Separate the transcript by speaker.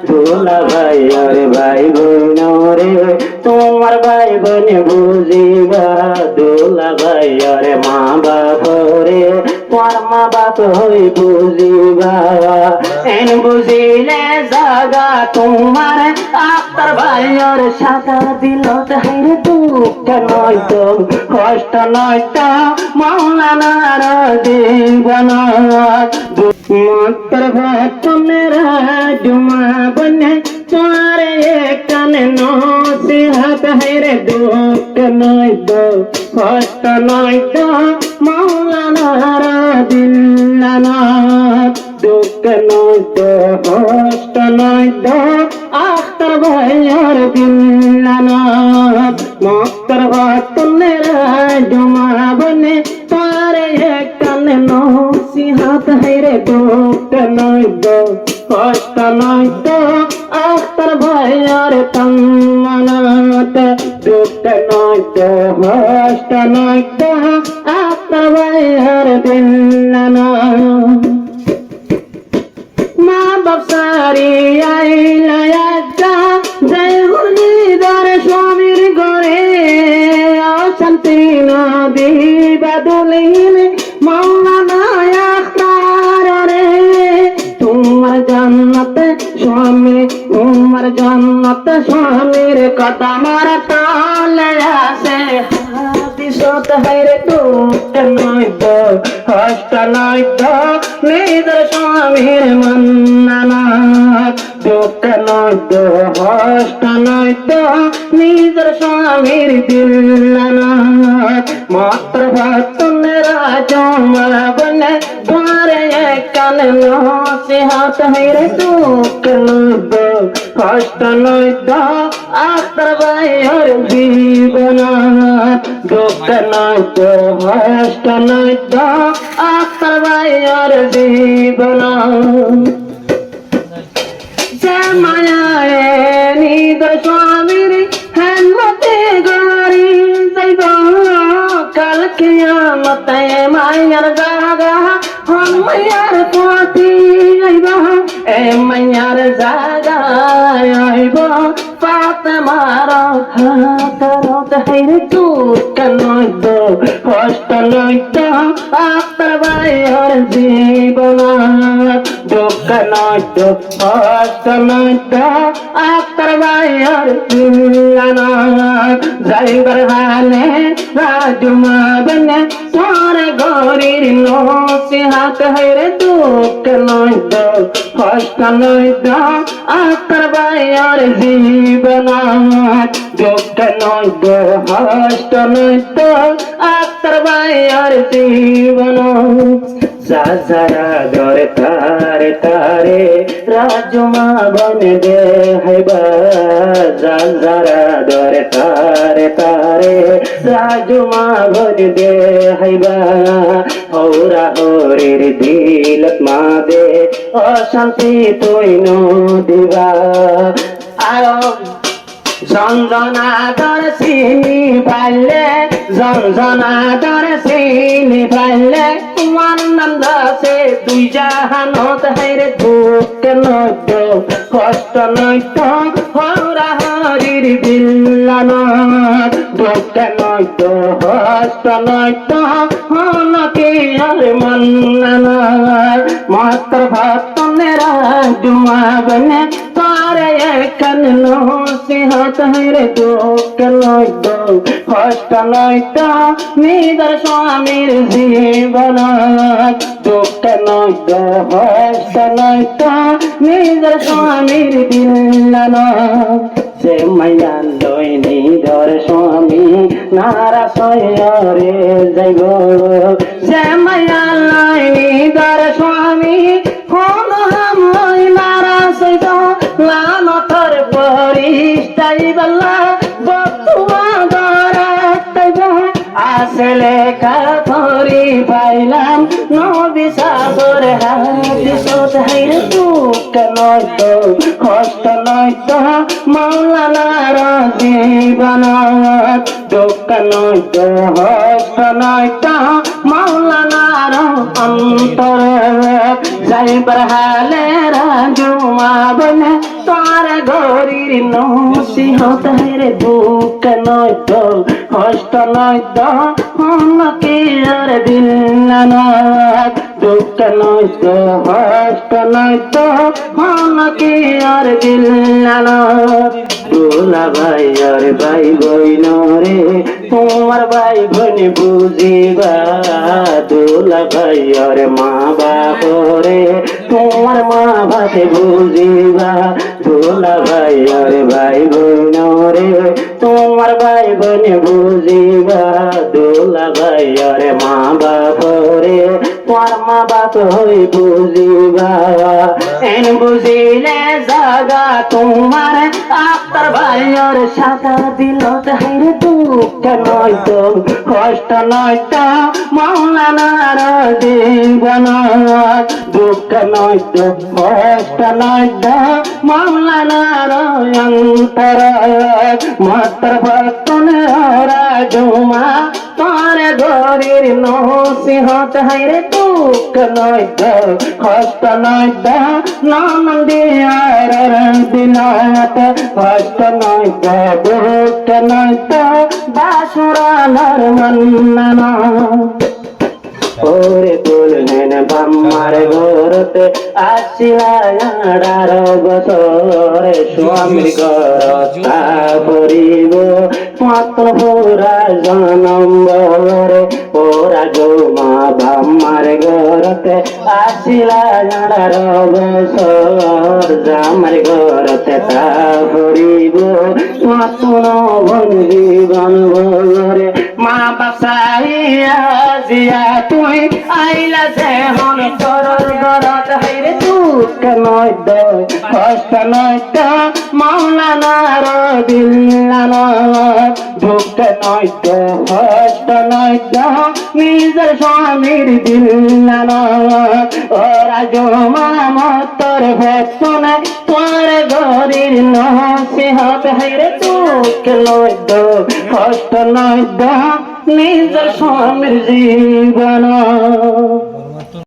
Speaker 1: দুলা ভাই আর ভাই বোন রে তোমার ভাই বোন বুঝিবা দুলা ভাই আর মা বাপ রে তোমার মা বাপ হই বুঝিবা এন বুঝিলে জাগা তোমার আক্তার ভাই আর সাদা দিল হাইরে দুঃখ নয়তো কষ্ট নয়তো মৌলানার জীবনা মাত্র ভাতনেরা জুমা বনে তোমারে কানে নসিহত হাইরে দুঃখ নয়তো কষ্ট নয়তো মৌলানার দিল্লানা দুঃখ নয়তো কষ্ট নয়তো আখতার ভাইয়ার দিল্লানা মাত্র ভাতনেরা জুমা বনে তোমারে কানে নসিহত হাইরে দুঃখ নয়তো কষ্ট নয়তো আখতার ভাইয়ার তন্মনাত দুঃখ নয়তো কষ্ট নয়তো আখতার ভাইয়ার দিল্লানা মা বাপ সারি আইলা একটা জয় হলি দর স্বামীর ঘরে অশান্তি নদী বাদলিনে মৌলানা আখতার রে তোমার জান্নাতে স্বামী তোমার জান্নাতে স্বামীর কথা মারা তালে আসে হাদিসত হাইরে দুঃখ নয়তো কষ্ট নয়তো নিজের স্বামীর মন্নানা দুঃখ নয়তো কষ্ট নয়তো নিজের স্বামীর দিল্লানা মাত্র ভাতনেরা জমা বনে তোমারে কানে নসিহত হাইরে দুঃখ নয়তো কষ্ট নয়তো আখতার ভাইয়ার জীবনা দুঃখ নয়তো কষ্ট নয়তো আখতার ভাইয়ার জীবনা যে মায়ারে নিদর স্বামীর হেমতে গরি যাইব কাল কিয়ামতে মায়ার জাগা হন মায়ার পথি আইব এ মায়ার জাগা আইব ফাতেমার হাতরত হাইরে দুঃখ নয়তো কষ্ট নয়তো আখতার ভাইয়ার জীবনা দুঃখ নয়তো কষ্ট নয়তো আখতার ভাইয়ার দিল্লানা যাইবার হালে রাজমা বনে তোরে গরির নসিহত হাইরে দুঃখ নয়তো কষ্ট নয়তো আখতার ভাইয়ার জীবনা দুঃখ নয়তো কষ্ট নয়তো আখতার ভাইয়ার জীবনা সাজারা দরে তারে তারে রাজমা বনে দে হাইবা সাজারা দরে তারে তারে রাজমা বনে দে হাইবা ওরা হরির দিলত মা দে অশান্তি তুই দিবা আরো জঞ্জনা দর চিনি পাইলে জঞ্জনা দর চিনি পাইলে তোমার নাম দাসে দুই জাহানত হাইরে দুঃখ নয়তো কষ্ট নয়তো হরা হরির দিল্লানা দুঃখ নয়তো কষ্ট নয়তো হনকে আর মন্নানা মাত্র ভাতনেরা জুমা বনে তারে কানে নসিহত হাইরে দুঃখ নয়তো কষ্ট নয়তো নিজের স্বামীর জীবনা দুঃখ নয়তো কষ্ট নয়তো নিজের স্বামীর দিল্লানা সে মাইয়া লই নিজের স্বামী নারা সয়রে যাইব সে মাইয়া লই নিজের স্বামী কোন হামই নারা সইব লানতর পরিষ্টাই বল্লা বতুয়া দরাইব আসলে কাথরি পাইলাম নবী সাগর হাদিসত হাইরে দুঃখ নয়তো কষ্ট নয়তো মৌলানার জীবনা দুঃখ নয়তো কষ্ট নয়তো মৌলানার অন্তর যাইবার হালে রাজুমা বনে গরির নসিহত রে দুঃখ নয় তো কষ্ট নয় তো আমাকে আর দিল না দুঃখ নয় তো কষ্ট নয় তো আমাকে আর দিল না দুলা ভাই আর ভাই বইন রে তোমার ভাই বোন বুঝিবা দুলা ভাই আর মা বাপ রে তোমার মা বাপ বুঝিবা দুলা ভাই আর ভাই বোন রে তোমার ভাই বোন বুঝিবা দুলা ভাই আর মা বাপ রে তোমার মা বাপ হই বুঝিবা এন বুঝিলে জাগা তোমার আক্তার ভাই আর সাদা দিল হাইরে দুঃখ নয় তো কষ্ট নয় তো মৌলানার জীবন দুঃখ নয় তো কষ্ট নয় তো মৌলানার অন্তর মাত্র বর্তন রাজমা তোর গরির নসিহত হাইরে দুঃখ নয় তো কষ্ট নয় তো নন্দিয়ার দিনাত কষ্ট নয় তো দুঃখ নয় তো বাসুরানার মন্ননা ওরে বললেন বাম্মার ঘরতে আসিলা 18 বছরে স্বামীর ঘরতা পরিব মাত্র পুরা জনম্বরে ওরা জমা বাম্মার ঘরতে আসিলা 18 বছর জামার ঘরতে তা পরিব মাত্র জীবন ভরে মা বাসাইয়া জিয়া তুই আইলা যে হন তোর গরত হাইরে দুঃখ নয় তো কষ্ট নয় তো মৌলানার দিল্লানা দুঃখ নয় তো কষ্ট নয় তো নিজের স্বামীর দিল্লানা ওরা জমা মতর ভক্তন তোর গরির নসিহত হাইরে দুঃখ নয় তো কষ্ট নয় তো নিজের স্বামীর জীবন